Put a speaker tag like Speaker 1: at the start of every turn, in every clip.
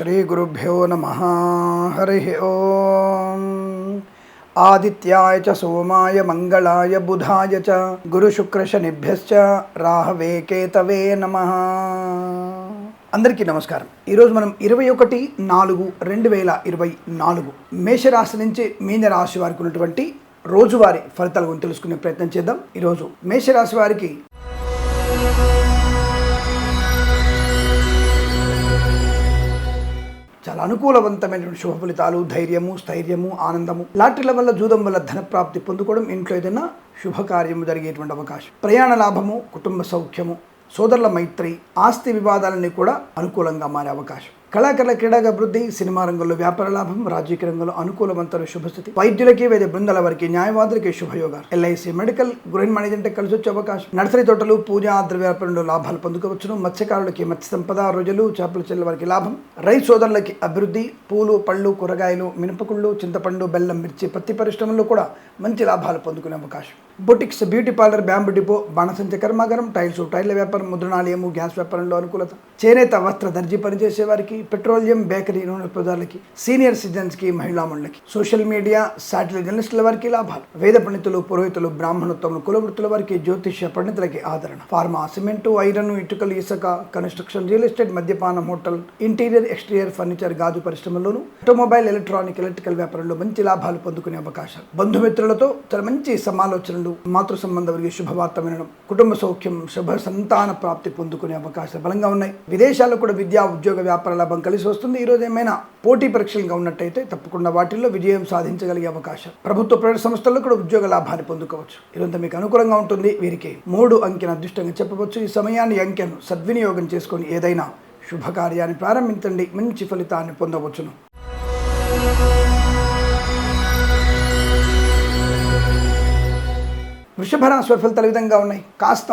Speaker 1: श्रीगुरुभ्यो नमः। हरिः ओम। आदित्याय च सोमाय मंगलाय बुधाय च गुरुशुक्रशनिभ्यश्च राहवे केतवे नमः। అందరికీ నమస్కారం। ఈరోజు మనం 21/4/2024 మేషరాశి నుంచి మీనరాశి వారికి ఉన్నటువంటి రోజువారీ ఫలితాల గురించి తెలుసుకునే ప్రయత్నం చేద్దాం। ఈరోజు మేషరాశి వారికి చాలా అనుకూలవంతమైనటువంటి శుభ ఫలితాలు, ధైర్యము, స్థైర్యము, ఆనందము, లాటరీల వల్ల, జూదం వల్ల ధన ప్రాప్తి పొందుకోవడం, ఇంట్లో ఏదైనా శుభకార్యము జరిగేటువంటి అవకాశం, ప్రయాణ లాభము, కుటుంబ సౌఖ్యము, సోదరుల మైత్రి, ఆస్తి వివాదాలన్నీ కూడా అనుకూలంగా మారే అవకాశం, కళాకారుల క్రీడాగా అభివృద్ధి, సినిమా రంగంలో వ్యాపార లాభం, రాజకీయ రంగంలో అనుకూలవంతమైన శుభస్థితి, వైద్యులకి, వైద్య బృందాల వారికి, న్యాయవాదులకి శుభయోగాలు, ఎల్ఐసి, మెడికల్, గృహ మేనేజ్మెంట్ కలిసి వచ్చే అవకాశం, నర్సరీ తోటలు, పూజా ద్రవ్య వ్యాపారంలో లాభాలు పొందుకోవచ్చును, మత్స్యకారులకి మత్స్య సంపద, రొయ్యలు, చేపల చెల్లెల వారికి లాభం, రైతు సోదరులకి అభివృద్ధి, పూలు, పళ్ళు, కూరగాయలు, మినపకుళ్ళు, చింతపండు, బెల్లం, మిర్చి, పత్తి పరిశ్రమల్లో కూడా మంచి లాభాలు పొందుకునే అవకాశం, boutiques, beauty parlour, bamboo depot, బాణసంచ కర్మాగారం, టైర్ల వ్యాపారం, ముద్రణాలయము, గ్యాస్ వ్యాపారంలో అనుకూలత, చేనేత వస్త్ర దర్జీ పనిచేసే వారికి, పెట్రోలియం, బేకరీ, నూనె పదార్థాలకి, సీనియర్ సిటిజన్స్కి, మహిళా మండలికి, సోషల్ మీడియా, శాటిలైట్ జర్నలిస్టుల వారికి లాభాలు, వేద పండితులు, పురోహితులు, బ్రాహ్మణోత్తములు, కులవృత్తుల వారికి, జ్యోతిష్య పండితులకి ఆదరణ, ఫార్మా, సిమెంటు, ఐరన్, ఇటుకలు, ఇసుక, కన్స్ట్రక్షన్, రియల్ ఎస్టేట్, మద్యపానం, హోటల్, ఇంటీరియర్, ఎక్స్టీరియర్ ఫర్నిచర్, గాజు పరిశ్రమల్లోనూ, ఆటోమొబైల్, ఎలక్ట్రికల్ వ్యాపారంలో మంచి లాభాలు పొందుకునే అవకాశాలు, బంధుమిత్రులతో చాలా మంచి సమాలోచనలు, మాతృ సంబంధ వారికి శుభవార్త వినడం, కుటుంబ సౌఖ్యం, శుభ సంతాన ప్రాప్తి పొందుకునే అవకాశాలు బలంగా ఉన్నాయి. విదేశాల్లో కూడా విద్యా, ఉద్యోగ, వ్యాపార లాభం కలిసి వస్తుంది. ఈ రోజు ఏమైనా పోటీ పరీక్షలుగా ఉన్నట్టయితే తప్పకుండా వాటిల్లో విజయం సాధించగలిగే అవకాశం, ప్రభుత్వ ప్రైవేట్ సంస్థల్లో కూడా ఉద్యోగ లాభాన్ని పొందుకోవచ్చు. ఇదంతా మీకు అనుకూలంగా ఉంటుంది. వీరికి 3 అంకెను అదృష్టంగా చెప్పవచ్చు. ఈ సమయాన్ని, అంకెను సద్వినియోగం చేసుకొని ఏదైనా శుభకార్యాన్ని ప్రారంభించండి, మంచి ఫలితాన్ని పొందవచ్చును. వృషభ రాశి వారి ఫలితాలు విధంగా ఉన్నాయి. కాస్త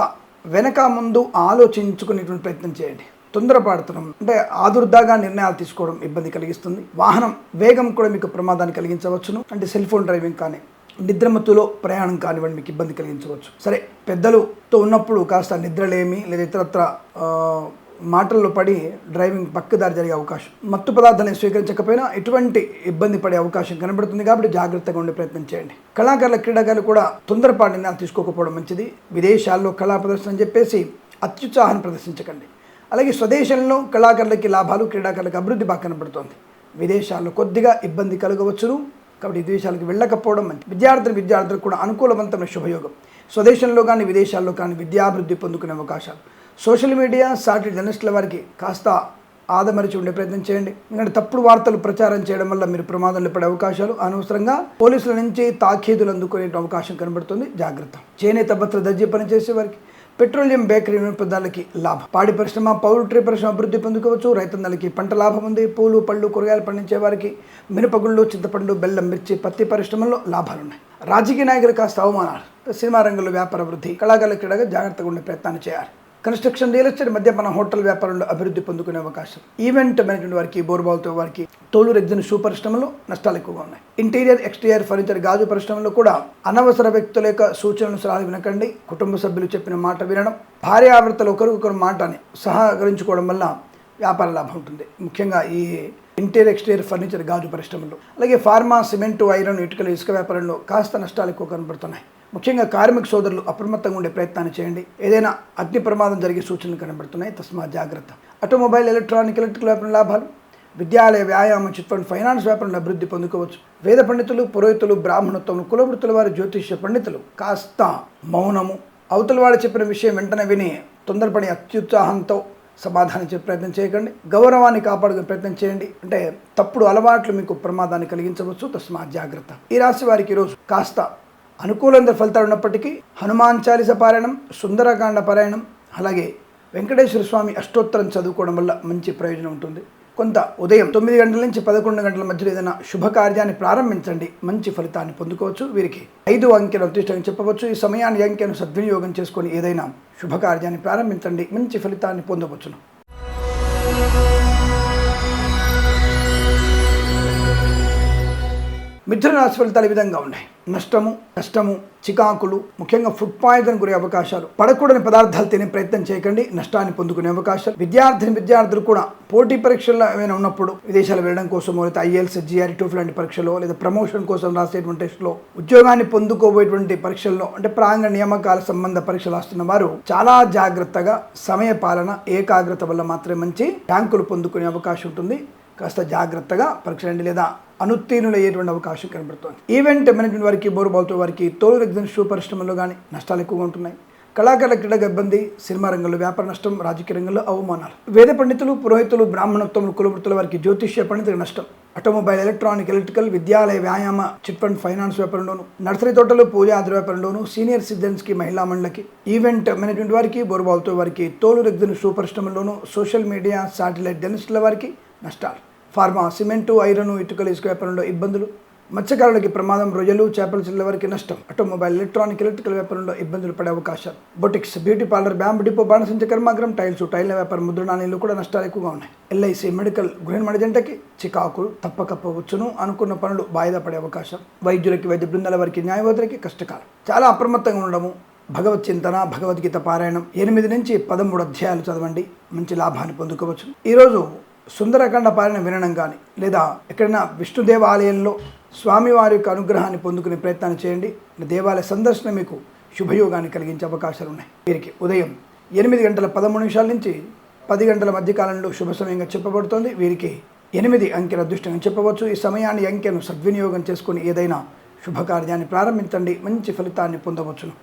Speaker 1: వెనక ముందు ఆలోచించుకునేటువంటి ప్రయత్నం చేయండి. తొందరపడుతున్నాం అంటే ఆదుర్దాగా నిర్ణయాలు తీసుకోవడం ఇబ్బంది కలిగిస్తుంది. వాహనం వేగం కూడా మీకు ప్రమాదాన్ని కలిగించవచ్చును. అంటే సెల్ ఫోన్ డ్రైవింగ్ కానీ, నిద్రమత్తులో ప్రయాణం కానివ్వండి మీకు ఇబ్బంది కలిగించవచ్చు. సరే, పెద్దలతో ఉన్నప్పుడు కాస్త నిద్రలేమి లేదా ఇతరత్ర మాటల్లో పడి డ్రైవింగ్ పక్కదారి జరిగే అవకాశం, మత్తు పదార్థాలను స్వీకరించకపోయినా ఎటువంటి ఇబ్బంది పడే అవకాశం కనబడుతుంది. కాబట్టి జాగ్రత్తగా ఉండే ప్రయత్నం చేయండి. కళాకారుల, క్రీడాకారులు కూడా తొందరపాటు నిర్ణయాలు తీసుకోకపోవడం మంచిది. విదేశాల్లో కళా ప్రదర్శన అని చెప్పేసి అత్యుత్సాహాన్ని ప్రదర్శించకండి. అలాగే స్వదేశంలో కళాకారులకి లాభాలు, క్రీడాకారులకు అభివృద్ధి బాగా కనబడుతోంది. విదేశాల్లో కొద్దిగా ఇబ్బంది కలగవచ్చును. కాబట్టి విదేశాలకు వెళ్ళకపోవడం మంచి. విద్యార్థులకు కూడా అనుకూలవంతమైన శుభయోగం. స్వదేశంలో కానీ విదేశాల్లో కానీ విద్యాభివృద్ధి పొందుకునే అవకాశాలు, సోషల్ మీడియా, శాటిలైట్ జర్నలిస్టుల వారికి కాస్త ఆదమరిచి ఉండే ప్రయత్నం చేయండి. ఎందుకంటే తప్పుడు వార్తలు ప్రచారం చేయడం వల్ల మీరు ప్రమాదంలో పడే అవకాశాలు, అనవసరంగా పోలీసుల నుంచి తాకీదులు అందుకునే అవకాశం కనబడుతుంది. జాగ్రత్త. చేనేత వస్త్ర దర్జీ పనిచేసే వారికి, పెట్రోలియం, బేకరీ, నూనె పదార్థాలకి లాభం, పాడి పరిశ్రమ, పౌల్ట్రీ పరిశ్రమ అభివృద్ధి పొందుకోవచ్చు. రైతన్నలకి పంట లాభం ఉంది. పూలు, పళ్ళు, కూరగాయలు పండించే వారికి మినపగుళ్ళు, చింతపండు, బెల్లం, మిర్చి, పత్తి పరిశ్రమల్లో లాభాలు ఉన్నాయి. రాజకీయ నాయకులు కాస్త అవమానాలు, సినిమా రంగంలో వ్యాపార అభివృద్ధి, కళాకారుల క్రీడగా జాగ్రత్తగా ఉండే ప్రయత్నాన్ని చేయాలి. కన్స్ట్రక్షన్, రియల్ ఎస్టేట్, మద్యపాన, హోటల్ వ్యాపారంలో అభివృద్ధి పొందుకునే అవకాశం, ఈవెంట్ మేనేజ్మెంట్ వారికి, బోర్బాల్తో వారికి, తోలు, రెగ్జిన్, షూ పరిశ్రమలో నష్టాలు ఎక్కువగా ఉన్నాయి. ఇంటీరియర్, ఎక్స్టీరియర్ ఫర్నిచర్, గాజు పరిశ్రమలో కూడా అనవసర వ్యక్తుల యొక్క సూచనలు, సలహాలు వినకండి. కుటుంబ సభ్యులు చెప్పిన మాట వినడం, భార్యాభర్తలు ఒకరికొకరు మాటని సహకరించుకోవడం వల్ల వ్యాపార లాభం ఉంటుంది. ముఖ్యంగా ఈ ఇంటీరియర్, ఎక్స్టీరియర్ ఫర్నిచర్, గాజు పరిశ్రమలో. అలాగే ఫార్మా, సిమెంటు, ఐరన్, ఇటుకలు, ఇసుక వ్యాపారంలో కాస్త నష్టాలు ఎక్కువ కనబడుతున్నాయి. ముఖ్యంగా కార్మిక సోదరులు అప్రమత్తంగా ఉండే ప్రయత్నాన్ని చేయండి. ఏదైనా అగ్ని ప్రమాదం జరిగే సూచనలు కనబడుతున్నాయి. తస్మాత్ జాగ్రత్త. ఆటోమొబైల్, ఎలక్ట్రికల్ వ్యాపారం లాభాలు, విద్యాలయ, వ్యాయామం, చిట్ ఫండ్, ఫైనాన్స్ వ్యాపారంలో అభివృద్ధి పొందుకోవచ్చు. వేద పండితులు, పురోహితులు, బ్రాహ్మణోత్తములు, కులవృత్తుల వారు, జ్యోతిష్య పండితులు కాస్త మౌనము, అవతల వాడు చెప్పిన విషయం వెంటనే విని తొందరపడి అత్యుత్సాహంతో సమాధానం చెప్పే ప్రయత్నం చేయకండి. గౌరవాన్ని కాపాడుకునే ప్రయత్నం చేయండి. అంటే తప్పుడు అలవాట్లు మీకు ప్రమాదాన్ని కలిగించవచ్చు. తస్మాత్ జాగ్రత్త. ఈ రాశి వారికి ఈరోజు కాస్త అనుకూలంగా ఫలితాలు ఉన్నప్పటికీ హనుమాన్ చాలీస పారాయణం, సుందరకాండ పారాయణం, అలాగే వెంకటేశ్వర స్వామి అష్టోత్తరం చదువుకోవడం వల్ల మంచి ప్రయోజనం ఉంటుంది. కొంత ఉదయం 9 గంటల నుంచి 11 గంటల మధ్యలో ఏదైనా శుభకార్యాన్ని ప్రారంభించండి, మంచి ఫలితాన్ని పొందుకోవచ్చు. వీరికి 5 అంకెను అదృష్టంగా చెప్పవచ్చు. ఈ సమయాన్ని, అంకెను సద్వినియోగం చేసుకొని ఏదైనా శుభకార్యాన్ని ప్రారంభించండి, మంచి ఫలితాన్ని పొందవచ్చును. మిథున రాశి ఫలితాలు ఈ విధంగా ఉన్నాయి. నష్టము, కష్టము, చికాకులు, ముఖ్యంగా ఫుడ్ పాయిజన్ గురే అవకాశాలు. పడకూడని పదార్థాలు తినే ప్రయత్నం చేయకండి, నష్టాన్ని పొందుకునే అవకాశాలు. విద్యార్థులు కూడా పోటీ పరీక్షల్లో ఏమైనా ఉన్నప్పుడు విదేశాలు వెళ్ళడం కోసమో, లేదా IELTS, GRE, TOEFL లాంటి పరీక్షలో, లేదా ప్రమోషన్ కోసం రాసేటువంటి టెస్ట్లో, ఉద్యోగాన్ని పొందుకోబోయేటువంటి పరీక్షల్లో, అంటే ప్రాంగణ నియామకాల సంబంధ పరీక్షలు రాస్తున్న వారు చాలా జాగ్రత్తగా సమయ పాలన, ఏకాగ్రత వల్ల మాత్రమే మంచి ర్యాంకులు పొందుకునే అవకాశం ఉంటుంది. కాస్త జాగ్రత్తగా పరీక్షలండి, లేదా అనుత్తీర్ణులయ్యేటువంటి అవకాశం కనబడుతుంది. ఈవెంట్ మేనేజ్మెంట్ వారికి, బోరుబాల్తో వారికి, తోలు ఎగ్జిబిషన్ షూ పరిశ్రమలో కానీ నష్టాలు ఎక్కువగా ఉంటున్నాయి. కళాకారుల క్రీడగా ఇబ్బంది, సినిమా రంగంలో వ్యాపార నష్టం, రాజకీయ రంగంలో అవమానాలు. వేద పండితులు, పురోహితులు, బ్రాహ్మణోత్తములు, కులవృత్తుల వారికి జ్యోతిష్య పండితులకు నష్టం. ఆటోమొబైల్, ఎలక్ట్రానిక్, ఎలక్ట్రికల్, విద్యాలయ, వ్యాయామ, చిట్ ఫండ్, ఫైనాన్స్ వ్యాపారంలోను, నర్సరీ తోటలు, పూజ ఆది వ్యాపారంలోను, సీనియర్ సిటిజన్స్కి, మహిళా మండలికి, ఈవెంట్ మేనేజ్మెంట్ వారికి, బోరుబాల్తో వారికి, తోలు ఎగ్జిబిషన్ షూ పరిశ్రమలోను, సోషల్ మీడియా, శాటిలైట్ జర్నలిస్టుల వారికి నష్టాలు. ఫార్మా, సిమెంటు, ఐరన్, ఇటుకలు, ఇసుక వ్యాపారంలో ఇబ్బందులు. మత్స్యకారులకి ప్రమాదం, రొయ్యలు, చేపల చిల్ల వారికి నష్టం. ఆటోమొబైల్, ఎలక్ట్రానిక్, ఎలక్ట్రికల్ వ్యాపారంలో ఇబ్బందులు పడే అవకాశాలు. Boutiques, beauty parlour, bamboo depot, బాణసంచ కర్మాగ్రం, టైల్ల వ్యాపారం, ముద్రణాలయంలో కూడా నష్టాలు ఎక్కువగా ఉన్నాయి. LIC, మెడికల్, గృహిణి జంటకి చికాకులు తప్పకపోవచ్చును. అనుకున్న పనులు వాయిదా పడే అవకాశం. వైద్యులకి, వైద్య బృందాల వారికి, న్యాయవాదులకి కష్టకాలం. చాలా అప్రమత్తంగా ఉండడము. భగవత్ చింతన, భగవద్గీత పారాయణం 8 నుంచి 13 అధ్యాయాలు చదవండి, మంచి లాభాన్ని పొందుకోవచ్చు. ఈరోజు సుందరకాండ పాలన వినడం కానీ, లేదా ఎక్కడైనా విష్ణు దేవాలయంలో స్వామివారి యొక్క అనుగ్రహాన్ని పొందుకునే ప్రయత్నాన్ని చేయండి. దేవాలయ సందర్శన మీకు శుభయోగాన్ని కలిగించే అవకాశాలు ఉన్నాయి. వీరికి ఉదయం 8:13 నుంచి 10 గంటల మధ్య కాలంలో శుభ సమయంగా చెప్పబడుతోంది. వీరికి 8 అంకెల అదృష్టంగా చెప్పవచ్చు. ఈ సమయాన్ని, అంకెను సద్వినియోగం చేసుకుని ఏదైనా శుభకార్యాన్ని ప్రారంభించండి, మంచి ఫలితాన్ని పొందవచ్చును.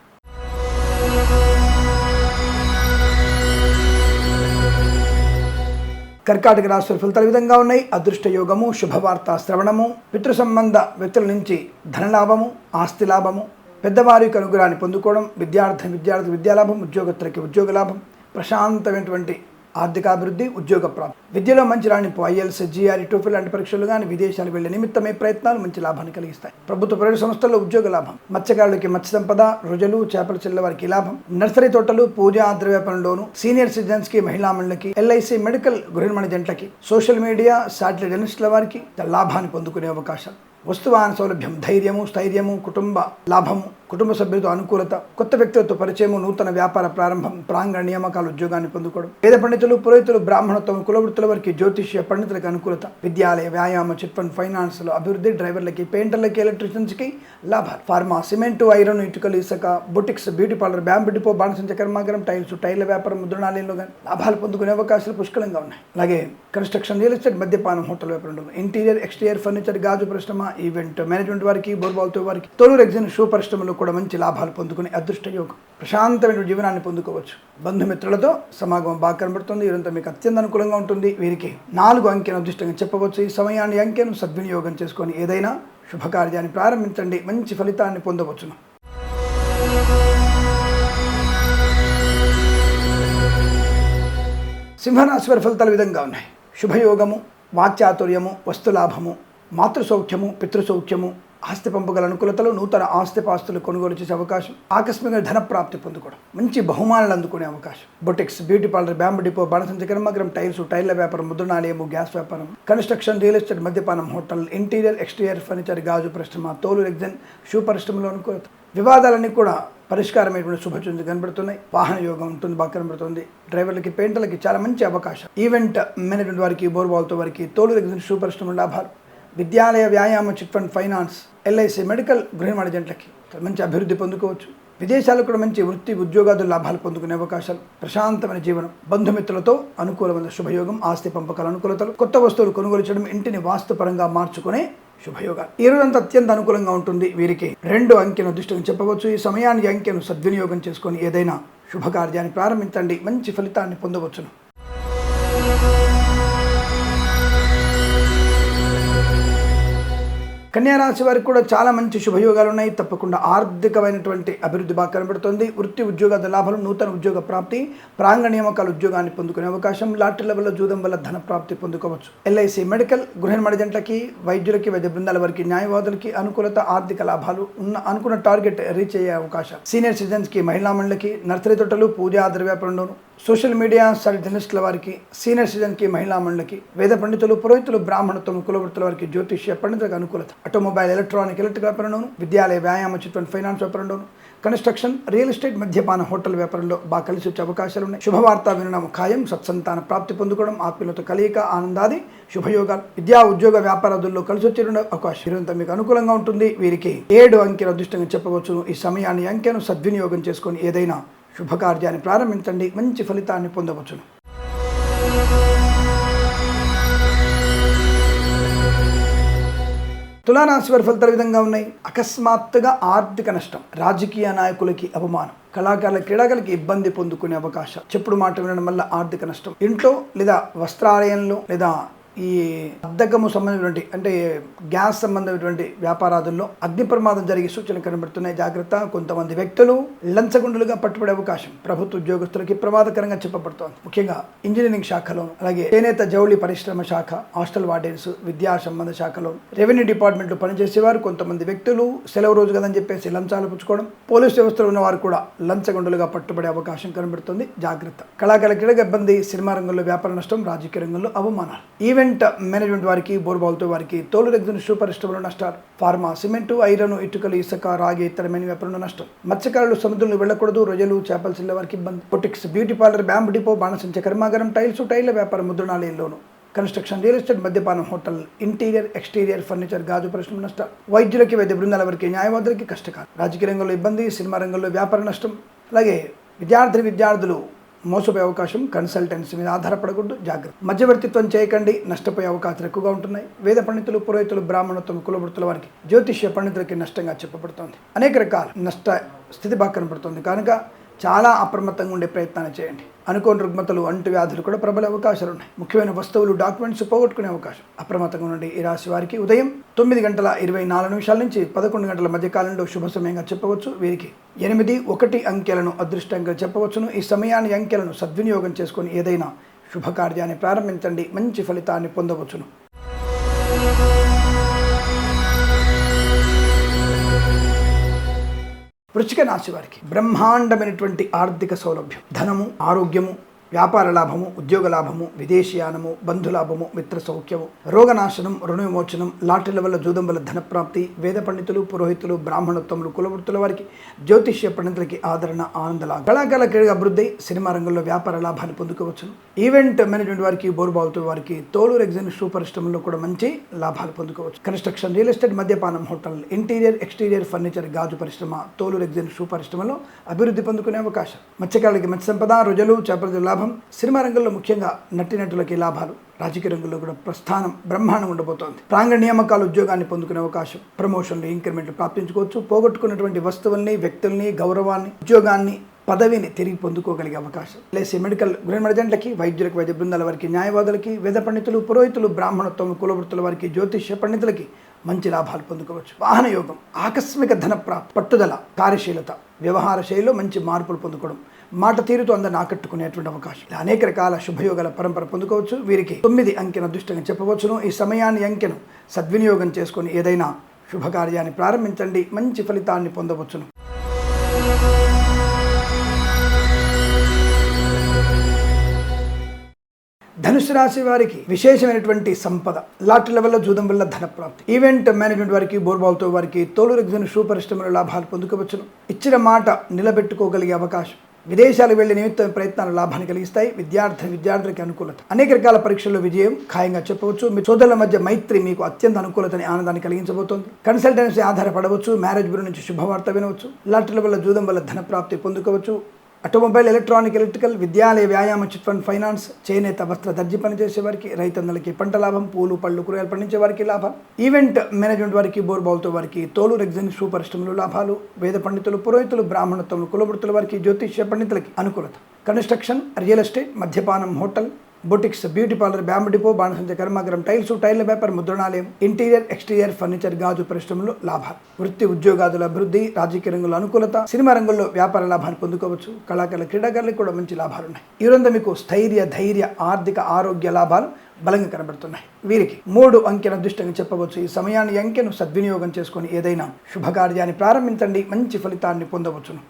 Speaker 1: కర్కాటక రాశి ఫలితాలు విధంగా ఉన్నాయి. అదృష్ట యోగము, శుభవార్త శ్రవణము, పితృ సంబంధ వ్యక్తుల నుంచి ధనలాభము, ఆస్తి లాభము, పెద్దవారి అనుగ్రహాన్ని పొందుకోవడం, విద్యాలాభం, ఉద్యోగస్తులకి ఉద్యోగ లాభం, ప్రశాంతమైనటువంటి ఆర్థికాభివృద్ధి, ఉద్యోగ ప్రాప్తి. విద్యలో మంచి రాణింపు, IELTS, GRE, TOEFL లాంటి పరీక్షలు కానీ, విదేశాలు వెళ్లే నిమిత్తమే ప్రయత్నాలు మంచి లాభాన్ని కలిగిస్తాయి. ప్రభుత్వ ప్రైవేటు సంస్థల్లో ఉద్యోగ లాభం. మత్స్యకారులకి మత్స్య సంపద, రొయ్యలు, చేపల చిల్ల వారికి లాభం. నర్సరీ తోటలు, పూజ ఆద్ర వ్యాపారంలోను, సీనియర్ సిటిజన్స్కి, మహిళా మండలికి, LIC, మెడికల్, గృహిణి జంటలకి, సోషల్ మీడియా, శాటిలైట్ జర్నలిస్టుల వారికి లాభాన్ని పొందుకునే అవకాశాలు. వస్తువాహన సౌలభ్యం, ధైర్యము, స్థైర్యము, కుటుంబ లాభము, కుటుంబ సభ్యులతో అనుకూలత, కొత్త వ్యక్తులతో పరిచయము, నూతన వ్యాపార ప్రారంభం, ప్రాంగణ నియామకాలు, ఉద్యోగాన్ని పొందుకోవడం. వేద పండితులు, పురోహితులు, బ్రాహ్మణోత్తమ, కులవృత్తుల వారికి జ్యోతిష్య పండితులకు అనుకూలత. విద్యాలయ, వ్యాయామ, చిట్ ఫండ్, ఫైనాన్స్ లో అభివృద్ధి. డ్రైవర్లకి, పెయింటర్లకి, ఎలక్ట్రీషియన్స్కి లాభాలు. ఫార్మా, సిమెంటు, ఐరన్, ఇటుకలు, ఇసుక, boutiques, beauty parlour, bamboo depot, బాణసంచ కర్మాగారం, టైల్ల వ్యాపారం, ముద్రణాలయంలో కానీ లాభాలు పొందుకునే అవకాశాలు పుష్కలంగా ఉన్నాయి. అలాగే కన్స్ట్రక్షన్, రియల్ ఎస్టేట్, మద్యపానం, హోటల్ వ్యాపారంలో, ఇంటీరియర్, ఎక్స్టీరియర్ ఫర్నిచర్, గాజు పరిశ్రమ, ఈవెంట్ మేనేజ్మెంట్ వారికి, బోర్బాల్తో వారికి, తోలు ఎగ్జిబిషన్ షూ పరిశ్రమలో కూడా మంచి లాభాలు పొందుకునే అదృష్ట యోగం. ప్రశాంతమైన జీవనాన్ని పొందుకోవచ్చు. బంధుమిత్రులతో సమాగమం బాగా కనబడుతుంది. ఇదంతా మీకు అత్యంత అనుకూలంగా ఉంటుంది. వీరికి 4 అంకెను అదృష్టంగా చెప్పవచ్చు. ఈ సమయాన్ని, అంకెను సద్వినియోగం చేసుకొని ఏదైనా శుభకార్యాన్ని ప్రారంభించండి, మంచి ఫలితాన్ని పొందవచ్చును. సింహరాశి వారి ఫలితాలు విధంగా ఉన్నాయి. శుభయోగము, వాక్చాతుర్యము, వస్తులాభము, మాతృసౌఖ్యము, పితృసౌఖ్యము, ఆస్తి పంపగల అనుకూలతలు, నూతన ఆస్తిపాస్తులు కొనుగోలు చేసే అవకాశం, ఆకస్మిక ధన ప్రాప్తి పొందుకోవడం, మంచి బహుమానాలు అందుకునే అవకాశం. Boutiques, beauty parlour, bamboo depot, బాణసంచ కర్మాగారం, టైల్ల వ్యాపారం, ముద్రణాలయము, గ్యాస్ వ్యాపారం, కన్స్ట్రక్షన్, రియల్ ఎస్టేట్, మద్యపానం, హోటల్, ఇంటీరియర్, ఎక్స్టీరియర్ ఫర్నిచర్, గాజు పరిశ్రమ, తోలు ఎగ్జిబిషన్ షూ పరిశ్రమలో అనుకూలత. వివాదాలన్నీ కూడా పరిష్కారమైనటువంటి శుభసూచనలు కనబడుతున్నాయి. వాహన యోగం ఉంటుంది, బాగా కనబడుతుంది. డ్రైవర్లకి, పెయింటర్లకి చాలా మంచి అవకాశం. ఈవెంట్ మేనేజ్మెంట్ వారికి, బోర్బాల్తో వారికి, తోలు ఎగ్జిబిషన్ షూ పరిశ్రమ లాభాలు. విద్యాలయ, వ్యాయామ, chit fund, finance, LIC, medical, గృహిణి జంటలకి మంచి అభివృద్ధి పొందుకోవచ్చు. విదేశాలకు కూడా మంచి వృత్తి, ఉద్యోగాదులు లాభాలు పొందుకునే అవకాశాలు. ప్రశాంతమైన జీవనం, బంధుమిత్రులతో అనుకూలమైన శుభయోగం, ఆస్తి పంపకాల అనుకూలతలు, కొత్త వస్తువులు కొనుగోలు చేయడం, ఇంటిని వాస్తుపరంగా మార్చుకునే శుభయోగాలు. ఈ రోజంతా అత్యంత అనుకూలంగా ఉంటుంది. వీరికి 2 అంకెను అదృష్టంగా చెప్పవచ్చు. ఈ సమయానికి అంకెను సద్వినియోగం చేసుకొని ఏదైనా శుభకార్యాన్ని ప్రారంభించండి, మంచి ఫలితాన్ని పొందవచ్చును. కన్యారాశి వారికి కూడా చాలా మంచి శుభయోగాలు ఉన్నాయి. తప్పకుండా ఆర్థికమైనటువంటి అభివృద్ధి బాగా కనబడుతుంది. వృత్తి, ఉద్యోగాల లాభాలు, నూతన ఉద్యోగ ప్రాప్తి, ప్రాంగణ నియామకాలు, ఉద్యోగాన్ని పొందుకునే అవకాశం. లాటరీల వల్ల, జూదం వల్ల ధన ప్రాప్తి పొందుకోవచ్చు. LIC, మెడికల్, గృహిణి జంటలకి, వైద్యులకి, వైద్య బృందాల వారికి, న్యాయవాదులకి అనుకూలత, ఆర్థిక లాభాలు, అనుకున్న టార్గెట్ రీచ్ అయ్యే అవకాశం. సీనియర్ సిటిజన్స్కి, మహిళా మండలికి, నర్సరీ తోటలు, పూజ ఆద్ర వ్యాపారంలోను, సోషల్ మీడియా, జర్నలిస్టుల వారికి, సీనియర్ సిటిజన్కి, మహిళా మండలికి, వేద పండితులు, పురోహితులు, బ్రాహ్మణత్వం, కులవృత్తుల వారికి, జ్యోతిష్య పండితులకు అనుకూలత. ఆటోమొబైల్, ఎలక్ట్రానిక్, ఎలక్ట్రికల్ వ్యాపారంలోను, విద్యాలయ, వ్యాయామ, చిట్ ఫైనాన్స్ వ్యాపారంలోను, కన్స్ట్రక్షన్, రియల్ ఎస్టేట్, మద్యపాన, హోటల్ వ్యాపారంలో బాగా కలిసి వచ్చే అవకాశాలు ఉన్నాయి. శుభవార్త వినడం ఖాయం. సత్సంతాన ప్రాప్తి పొందుకోవడం, ఆత్మీయులతో కలయిక, ఆనందాది శుభయోగాలు. విద్యా, ఉద్యోగ, వ్యాపారాదుల్లో కలిసి వచ్చే అవకాశం వీరంతా మీకు అనుకూలంగా ఉంటుంది. వీరికి 7 అంకెల అదృష్టంగా చెప్పవచ్చును. ఈ సమయాన్ని, అంకెను సద్వినియోగం చేసుకొని ఏదైనా శుభకార్యాన్ని ప్రారంభించండి, మంచి ఫలితాన్ని పొందవచ్చును. తులారాశి వారి ఫలితాలు విధంగా ఉన్నాయి. అకస్మాత్తుగా ఆర్థిక నష్టం, రాజకీయ నాయకులకి అవమానం, కళాకారుల, క్రీడాకారులకి ఇబ్బంది పొందుకునే అవకాశం, చెప్పుడు మాట వినడం వల్ల ఆర్థిక నష్టం, ఇంట్లో లేదా వస్త్రాలయంలో లేదా ఈ అద్దకము సంబంధించినటువంటి అంటే గ్యాస్ సంబంధమైనటువంటి వ్యాపారాదుల్లో అగ్ని ప్రమాదం జరిగే సూచనలు కనబడుతున్నాయి. జాగ్రత్త. కొంతమంది వ్యక్తులు లంచగొండులుగా పట్టుబడే అవకాశం ప్రభుత్వ ఉద్యోగస్తులకి ప్రమాదకరంగా చెప్పబడుతోంది. ముఖ్యంగా ఇంజనీరింగ్ శాఖలో, అలాగే చేనేత జౌళి పరిశ్రమ శాఖ, హాస్టల్ వార్డెన్స్, విద్యా సంబంధ శాఖలో, రెవెన్యూ డిపార్ట్మెంట్లో పనిచేసేవారు, కొంతమంది వ్యక్తులు సెలవు రోజు కదని చెప్పేసి లంచాలు పుచ్చుకోవడం, పోలీసు వ్యవస్థలో ఉన్నవారు కూడా లంచగొండులుగా పట్టుబడే అవకాశం కనబడుతుంది. జాగ్రత్త. కళాకారుల, క్రీడగా ఇబ్బంది, సినిమా రంగంలో వ్యాపార నష్టం, రాజకీయ రంగంలో అవమానాలు. ఈవెంట్ మేనేజ్మెంట్ వారికి, బోర్బాల్తో వారికి, తోలు రెగ్జిన్ షూ పరిశ్రమలో నష్టాలు, ఫార్మా, సిమెంటు, ఐరన్, ఇటుకలు, ఇసుక, రాగి, ఇతరమైన వ్యాపారంలో నష్టం, మత్స్యకారులు సముద్రంలో వెళ్ళకూడదు, రొయ్యలు, చేపలు చిల్ల వారికి ఇబ్బంది, boutiques, beauty parlour, bamboo depot, బాణసంచ కర్మాగారం, టైల్ల వ్యాపారం, ముద్రణాలయంలోను, కన్స్ట్రక్షన్, రియల్ ఎస్టేట్, మద్యపానం, హోటల్, ఇంటీరియర్, ఎక్స్టీరియర్ ఫర్నిచర్, గాజు పరిశ్రమ నష్టాలు, వైద్యులకి, వైద్య బృందాల వారికి, న్యాయవాదులకి కష్టకాలం, రాజకీయ రంగంలో ఇబ్బంది, సినిమా రంగంలో వ్యాపార నష్టం, అలాగే విద్యార్థులు మోసపోయే అవకాశం, కన్సల్టెన్సీ మీద ఆధారపడకూడదు. జాగ్రత్త. మధ్యవర్తిత్వం చేయకండి, నష్టపోయే అవకాశాలు ఎక్కువగా ఉంటున్నాయి. వేద పండితులు, పురోహితులు, బ్రాహ్మణత్వం, కులవృత్తుల వారికి, జ్యోతిష్య పండితులకి నష్టంగా చెప్పబడుతోంది. అనేక రకాల నష్ట స్థితి బాగా కనబడుతుంది కనుక చాలా అప్రమత్తంగా ఉండే ప్రయత్నాన్ని చేయండి. అనుకోని రుగ్మతలు, అంటువ్యాధులు కూడా ప్రబల అవకాశాలు ఉన్నాయి. ముఖ్యమైన వస్తువులు, డాక్యుమెంట్స్ పోగొట్టుకునే అవకాశం. అప్రమత్తంగా ఉండండి. ఈ రాశి వారికి ఉదయం 9:24 నుంచి 11 గంటల మధ్య కాలంలో శుభ సమయంగా చెప్పవచ్చు. వీరికి 8, 1 అంకెలను అదృష్టంగా చెప్పవచ్చును. ఈ సమయాన్ని, అంకెలను సద్వినియోగం చేసుకొని ఏదైనా శుభకార్యాన్ని ప్రారంభించండి, మంచి ఫలితాన్ని పొందవచ్చును. వృశ్చిక రాశి వారికి బ్రహ్మాండమైనటువంటి ఆర్థిక సౌలభ్యం, ధనము, ఆరోగ్యము, వ్యాపార లాభము, ఉద్యోగ లాభము, విదేశీయానము, బంధులాభము, మిత్ర సౌఖ్యము, రోగనాశనం, రుణ విమోచనం, లాటరీల వల్ల, జూదం వల్ల ధనప్రాప్తి, వేద పండితులు, పురోహితులు, బ్రాహ్మణోత్తములు, కులవృత్తుల వారికి, జ్యోతిష్య పండితులకి ఆదరణ, ఆనందలాభం, కళాకారుల, క్రీడ అభివృద్ధి, సినిమా రంగంలో వ్యాపార లాభాన్ని పొందుకోవచ్చును. ఈవెంట్ మేనేజ్మెంట్ వారికి, బోర్బాల్తో వారికి, తోలు రెగ్జిన్ షూ పరిశ్రమలో కూడా మంచి లాభాలు పొందుకోవచ్చు. కన్స్ట్రక్షన్, రియల్ ఎస్టేట్, మద్యపానం, హోటల్, ఇంటీరియర్, ఎక్స్టీరియర్ ఫర్నిచర్, గాజు పరిశ్రమ, తోలు రెగ్జిన్ షూ పరిశ్రమలో అభివృద్ధి పొందుకునే అవకాశం. మత్స్యకారులకి మత్స్య సంపద, రొయ్యలు, చేపల లాభం, సినిమా రంగంలో ముఖ్యంగా నటీనటులకి లాభాలు, రాజకీయ రంగంలో కూడా ప్రస్థానం బ్రహ్మాండం ఉండబోతోంది. ప్రాంగణ నియామకాలు, ఉద్యోగాన్ని పొందుకునే అవకాశం, ప్రమోషన్లు, ఇంక్రిమెంట్లు ప్రాప్తించుకోవచ్చు. పోగొట్టుకున్నటువంటి వస్తువుల్ని, వ్యక్తుల్ని, గౌరవాన్ని, ఉద్యోగాన్ని, పదవిని తిరిగి పొందుకోగలిగే అవకాశం. లేసి మెడికల్ గ్రాడ్యుయేట్లకి, వైద్యులకు, వైద్య బృందాల వారికి, న్యాయవాదులకి, వేద పండితులు, పురోహితులు, బ్రాహ్మణత్వం, కులవృత్తుల వారికి, జ్యోతిష్య పండితులకి మంచి లాభాలు పొందుకోవచ్చు. వాహన యోగం, ఆకస్మిక ధనప్రాప్తి, పట్టుదల, కార్యశీలత, వ్యవహార శైలిలో మంచి మార్పులు పొందుకోవడం, మాట తీరుతో అందరిని ఆకట్టుకునేటువంటి అవకాశం. ఇలా అనేక రకాల శుభయోగాల పరంపర పొందుకోవచ్చు. వీరికి 9 అంకెను అదృష్టంగా చెప్పవచ్చును. ఈ సమయాన్ని, అంకెను సద్వినియోగం చేసుకొని ఏదైనా శుభకార్యాన్ని ప్రారంభించండి, మంచి ఫలితాన్ని పొందవచ్చును. ధనుసు రాశి వారికి విశేషమైనటువంటి సంపద, లాటరీల వల్ల, జూదం వల్ల ధనప్రాప్తి, ఈవెంట్ మేనేజ్మెంట్ వారికి, బోర్బాల్తో వారికి, తోలు రెగ్జిన్ షూ పరిశ్రమలో లాభాలు పొందుకోవచ్చును. ఇచ్చిన మాట నిలబెట్టుకోగలిగే అవకాశం. విదేశాలు వెళ్లే నిమిత్తం ప్రయత్నాలు లాభాన్ని కలిగిస్తాయి. విద్యార్థులకి అనుకూలత, అనేక రకాల పరీక్షల్లో విజయం ఖాయంగా చెప్పవచ్చు. మీ సోదరుల మధ్య మైత్రి మీకు అత్యంత అనుకూలతని, ఆనందాన్ని కలిగించబోతోంది. కన్సల్టెన్సీ ఆధారపడవచ్చు. మ్యారేజ్ బ్యూరో నుంచి శుభవార్త వినవచ్చు. లాటరీల వల్ల, జూదం వల్ల ధనప్రాప్తి పొందుకోవచ్చు. ఆటోమొబైల్, ఎలక్ట్రానిక్, ఎలక్ట్రికల్, విద్యాలయ, వ్యాయామ, చిట్ ఫైనాన్స్, చేనేత, వస్త్ర, దర్జీ పనిచేసే వారికి, రైతన్నలకి పంట లాభం, పూలు, పళ్ళు, కూరగాయలు పండించే వారికి లాభం, ఈవెంట్ మేనేజ్మెంట్ వారికి, బోర్బాల్తో వారికి, తోలు రెగ్జిన్ షూ పరిశ్రమలో లాభాలు, వేద పండితులు, పురోహితులు, బ్రాహ్మణత్వం, కులవృత్తుల వారికి, జ్యోతిష్య పండితులకి అనుకూలత. కన్స్ట్రక్షన్, రియల్ ఎస్టేట్, మద్యపానం, hotel, boutiques, beauty parlour, bamboo depot, బాణసంచ కర్మాగారం, టైల్ల వ్యాపారం, ముద్రణాలయం, ఇంటీరియర్, ఎక్స్టీరియర్ ఫర్నిచర్, గాజు పరిశ్రమలో లాభాలు, వృత్తి ఉద్యోగాదుల అభివృద్ధి, రాజకీయ రంగంలో అనుకూలత, సినిమా రంగంలో వ్యాపార లాభాన్ని పొందుకోవచ్చు. కళాకారుల, క్రీడాకారులకు కూడా మంచి లాభాలు ఉన్నాయి. ఈ రోజంతా మీకు స్థైర్య, ధైర్య, ఆర్థిక, ఆరోగ్య లాభాలు బలంగా కనబడుతున్నాయి. వీరికి 3 అంకెను అదృష్టంగా చెప్పవచ్చు. ఈ సమయాన్ని, అంకెను సద్వినియోగం చేసుకొని ఏదైనా శుభకార్యాన్ని ప్రారంభించండి, మంచి ఫలితాన్ని పొందవచ్చును.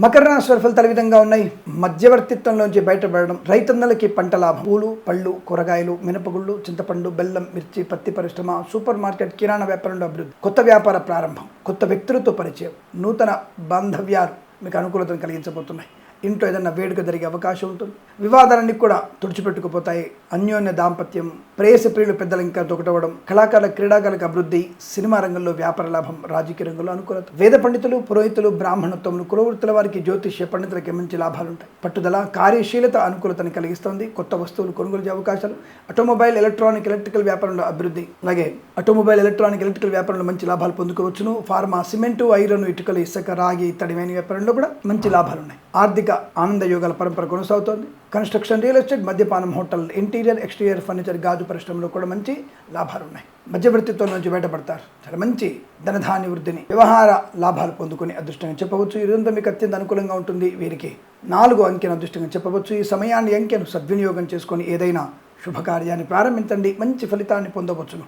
Speaker 1: మకర రాశి వారి ఫలితాలు ఈ విధంగా ఉన్నాయి. మధ్యవర్తిత్వంలోంచి బయటపడడం, రైతన్నలకి పంట లాభం, పూలు, పళ్ళు, కూరగాయలు, మినపగుళ్ళు, చింతపండు, బెల్లం, మిర్చి, పత్తి పరిశ్రమ, సూపర్ మార్కెట్, కిరాణా వ్యాపారంలో అభివృద్ధి, కొత్త వ్యాపార ప్రారంభం, కొత్త వ్యక్తులతో పరిచయం, నూతన బాంధవ్యాలు మీకు అనుకూలతను కలిగించబోతున్నాయి. ఇంట్లో ఏదైనా వేడుక జరిగే అవకాశం ఉంటుంది. వివాదాలన్నీ కూడా తుడిచిపెట్టుకుపోతాయి. అన్యోన్య దాంపత్యం, ప్రేయసి ప్రియులు పెద్దలు ఇంకా తొకటవడం, కళాకారుల క్రీడాకారులకు అభివృద్ధి, సినిమా రంగంలో వ్యాపార లాభం, రాజకీయ రంగంలో అనుకూలత, వేద పండితులు, పురోహితులు, బ్రాహ్మణత్వములు, కులవృత్తుల వారికి, జ్యోతిష్య పండితులకి మంచి లాభాలు ఉంటాయి. పట్టుదల, కార్యశీలత అనుకూలతను కలిగిస్తుంది. కొత్త వస్తువులు కొనుగోలు చేసే అవకాశాలు, ఆటోమొబైల్, ఎలక్ట్రికల్ వ్యాపారంలో అభివృద్ధి, అలాగే ఆటోమొబైల్, ఎలక్ట్రికల్ వ్యాపారంలో మంచి లాభాలు పొందుకోవచ్చును. ఫార్మా, సిమెంటు, ఐరన్, ఇటుకలు, ఇసుక, రాగి, ఇత్తడి వైన వ్యాపారంలో కూడా మంచి లాభాలు ఉన్నాయి. ఆర్థిక ఆనంద యోగాల పరంపర కొనసాగుతోంది. కన్స్ట్రక్షన్, రియల్ ఎస్టేట్, మద్యపానం, హోటల్, ఇంటీరియర్, ఎక్స్టీరియర్ ఫర్నిచర్, గాజు పరిశ్రమలో కూడా మంచి లాభాలు ఉన్నాయి. మధ్యవర్తిత్వం నుంచి బయటపడతారు. చాలా మంచి ధనధాన్య వృద్ధిని, వ్యవహార లాభాలు పొందుకుని అదృష్టంగా చెప్పవచ్చు. ఇదంతా మీకు అత్యంత అనుకూలంగా ఉంటుంది. వీరికి 4 అంకెను అదృష్టంగా చెప్పవచ్చు. ఈ సమయాన్ని అంకెను సద్వినియోగం చేసుకొని ఏదైనా శుభకార్యాన్ని ప్రారంభించండి. మంచి ఫలితాన్ని పొందవచ్చును.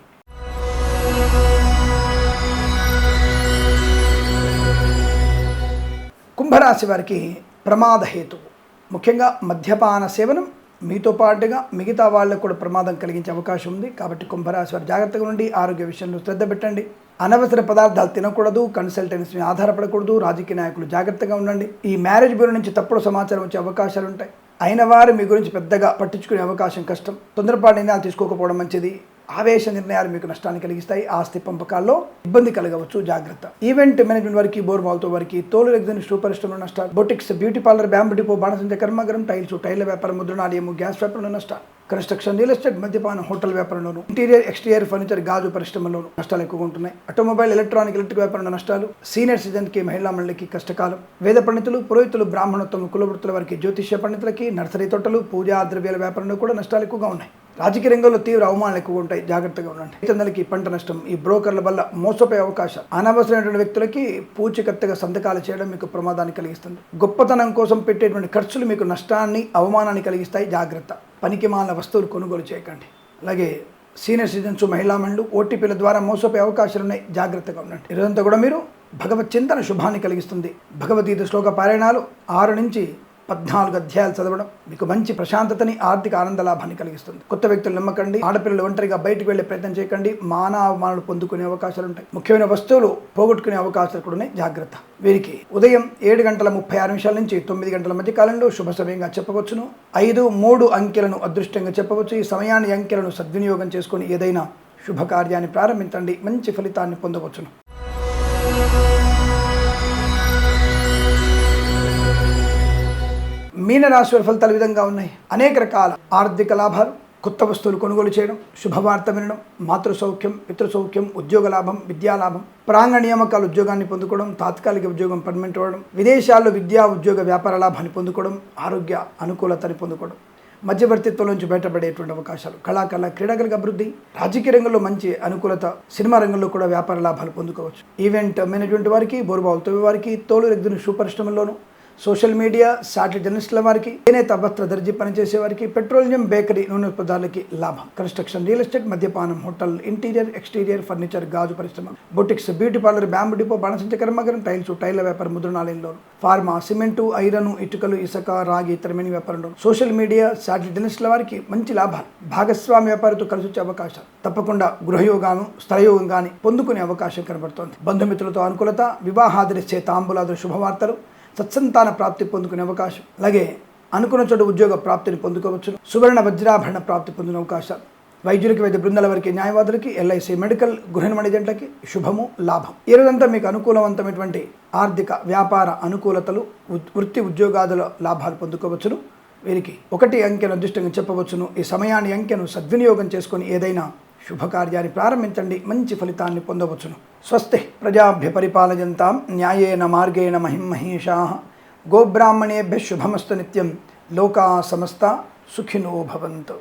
Speaker 1: కుంభరాశి వారికి ప్రమాద హేతువు, ముఖ్యంగా మద్యపాన సేవనం మీతో పాటుగా మిగతా వాళ్ళకు కూడా ప్రమాదం కలిగించే అవకాశం ఉంది. కాబట్టి కుంభరాశి వారు జాగ్రత్తగా ఉండి ఆరోగ్య విషయంలో శ్రద్ధ పెట్టండి. అనవసర పదార్థాలు తినకూడదు. కన్సల్టెన్సీ ఆధారపడకూడదు. రాజకీయ నాయకులు జాగ్రత్తగా ఉండండి. ఈ మ్యారేజ్ బ్యూరో నుంచి తప్పుడు సమాచారం వచ్చే అవకాశాలు ఉంటాయి. అయిన వారు మీ గురించి పెద్దగా పట్టించుకునే అవకాశం కష్టం. తొందరపాటు నిర్ణయాలు తీసుకోకపోవడం మంచిది. ఆవేశ నిర్ణయాలు మీకు నష్టాన్ని కలిగిస్తాయి. ఆస్తి పంపకాల్లో ఇబ్బంది కలగవచ్చు, జాగ్రత్త. ఈవెంట్ మేనేజ్మెంట్ వారికి, బోర్బాల్తో వారికి, తోలు రెగ్జిన్, షూ పరిశ్రమలో నష్టాలు, boutiques, beauty parlour, bamboo depot, బాణసంచ కర్మాగారం, టైర్ల వ్యాపారం, ముద్రణాలయము, గ్యాస్ వ్యాపారంలో నష్టాలు, కన్స్ట్రక్షన్, రియల్ ఎస్టేట్, మద్యపానం, హోటల్ వ్యాపారంలోను, ఇంటీరియర్, ఎక్స్టీరియర్ ఫర్నిచర్, గాజు పరిశ్రమలోను నష్టాలు ఎక్కువగా ఉంటున్నాయి. ఆటోమొబైల్, ఎలక్ట్రిక్ వ్యాపారంలో నష్టాలు, సీనియర్ సిటిజన్కి, మహిళా మండలికి కష్టకాలం, వేద పండితులు, పురోహితులు, బ్రాహ్మణత్వం, కులవృత్తుల వారికి, జ్యోతిష్య పండితులకి, నర్సరీ తోటలు, పూజా ద్రవ్యాల వ్యాపారంలో కూడా నష్టాలు ఎక్కువగా ఉన్నాయి. రాజకీయ రంగంలో తీవ్ర అవమానాలు ఎక్కువ ఉంటాయి, జాగ్రత్తగా ఉండండి. రైతన్నలకి పంట నష్టం, ఈ బ్రోకర్ల వల్ల మోసపోయే అవకాశాలు, అనవసరమైనటువంటి వ్యక్తులకి పూచికత్తుగా సంతకాలు చేయడం మీకు ప్రమాదాన్ని కలిగిస్తుంది. గొప్పతనం కోసం పెట్టేటువంటి ఖర్చులు మీకు నష్టాన్ని, అవమానాన్ని కలిగిస్తాయి, జాగ్రత్త. పనికిమాలిన వస్తువులు కొనుగోలు చేయకండి. అలాగే సీనియర్ సిటిజన్స్, మహిళా మండలు, ఓటీపీల ద్వారా మోసపోయే అవకాశాలు ఉన్నాయి, జాగ్రత్తగా ఉండండి. ఇదంతా కూడా మీరు భగవత్ చింతన శుభాన్ని కలిగిస్తుంది. భగవద్గీత శ్లోక పారాయణాలు 6 నుంచి 14 అధ్యాయాలు చదవడం మీకు మంచి ప్రశాంతతని, ఆర్థిక ఆనంద లాభాన్ని కలిగిస్తుంది. కొత్త వ్యక్తులు నమ్మకండి. ఆడపిల్లలు ఒంటరిగా బయటకు వెళ్లే ప్రయత్నం చేయకండి. అవమానాలు పొందుకునే అవకాశాలు ఉంటాయి. ముఖ్యమైన వస్తువులు పోగొట్టుకునే అవకాశాలు కూడా ఉన్నాయి, జాగ్రత్త. వీరికి ఉదయం 7:36 నుంచి 9 మధ్య కాలంలో శుభ సమయంగా చెప్పవచ్చును. 5-3 అంకెలను అదృష్టంగా చెప్పవచ్చు. ఈ సమయాన్ని అంకెలను సద్వినియోగం చేసుకుని ఏదైనా శుభకార్యాన్ని ప్రారంభించండి. మంచి ఫలితాన్ని పొందవచ్చును. మీనరాశి వారి ఫలితాలు విధంగా ఉన్నాయి. అనేక రకాల ఆర్థిక లాభాలు, కొత్త వస్తువులు కొనుగోలు చేయడం, శుభవార్త వినడం, మాతృ సౌఖ్యం, పితృ సౌఖ్యం, ఉద్యోగ లాభం, విద్యా లాభం, ప్రాంగణ నియామకాలు, ఉద్యోగాన్ని పొందుకోవడం, తాత్కాలిక ఉద్యోగం పర్మనెంట్ అవ్వడం, విదేశాల్లో విద్యా ఉద్యోగ వ్యాపార లాభాన్ని పొందుకోవడం, ఆరోగ్య అనుకూలతని పొందుకోవడం, మధ్యవర్తిత్వం నుంచి బయటపడేటువంటి అవకాశాలు, కళాకారుల క్రీడాకారులకు అభివృద్ధి, రాజకీయ రంగంలో మంచి అనుకూలత, సినిమా రంగంలో కూడా వ్యాపార లాభాలు పొందుకోవచ్చు. ఈవెంట్ మేనేజ్మెంట్ వారికి, బోర్బాల్తో వారికి, తోలు రెగ్జిన్, షూ పరిశ్రమల్లోనూ, సోషల్ మీడియా, శాటిలైట్ జర్నలిస్టుల వారికి, చేనేత వస్త్ర దర్జీ పనిచేసే వారికి, పెట్రోలియం, బేకరీ, నూనె పదార్థాలకి లాభం, కన్స్ట్రక్షన్, రియల్ ఎస్టేట్, మద్యపానం, హోటల్, ఇంటీరియర్, ఎక్స్టీరియర్ ఫర్నిచర్, గాజు పరిశ్రమ, boutiques, beauty parlour, bamboo depot, బాణసంచ కర్మాగారం, టైర్ల వ్యాపారం, ముద్రణాలయంలో, ఫార్మా, సిమెంటు, ఐరన్, ఇటుకలు, ఇసుక, రాగి, ఇతరమైన వ్యాపారంలో, సోషల్ మీడియా, శాటిలైట్ జర్నలిస్టుల వారికి మంచి లాభాలు, భాగస్వామి వ్యాపారితో కలిసి వచ్చే అవకాశాలు, తప్పకుండా గృహయోగాను, స్థలయోగం కానీ పొందుకునే అవకాశం కనబడుతోంది. బంధుమిత్రులతో అనుకూలత, వివాహాదరిచ్చే తాంబూలాదుల శుభవార్తలు, సత్సంతాన ప్రాప్తి పొందుకునే అవకాశం, అలాగే అనుకున్న చోటు ఉద్యోగ ప్రాప్తిని పొందుకోవచ్చు. సువర్ణ వజ్రాభరణ ప్రాప్తి పొందిన అవకాశాలు, వైద్యులకి, వైద్య బృందాల వారికి, న్యాయవాదులకి, ఎల్ఐసి, మెడికల్, గృహ నిర్మాణ శుభము, లాభం. ఈ రోజంతా మీకు అనుకూలవంతమైనటువంటి ఆర్థిక వ్యాపార అనుకూలతలు, వృత్తి ఉద్యోగాదుల లాభాలు పొందుకోవచ్చును. వీరికి 1 అంకెను అదృష్టంగా చెప్పవచ్చును. ఈ సమయాన్ని అంకెను సద్వినియోగం చేసుకొని ఏదైనా శుభకార్యాన్ని ప్రారంభించండి. మంచి ఫలితాన్ని పొందవచ్చును. స్వస్తి ప్రజాభ్య పరిపాలయంతాం న్యాయేన మార్గేణ మహిమహేషాః. గోబ్రాహ్మణేభ్యః శుభమస్తు నిత్యం. లోకా సమస్తా సుఖినో భవంతు.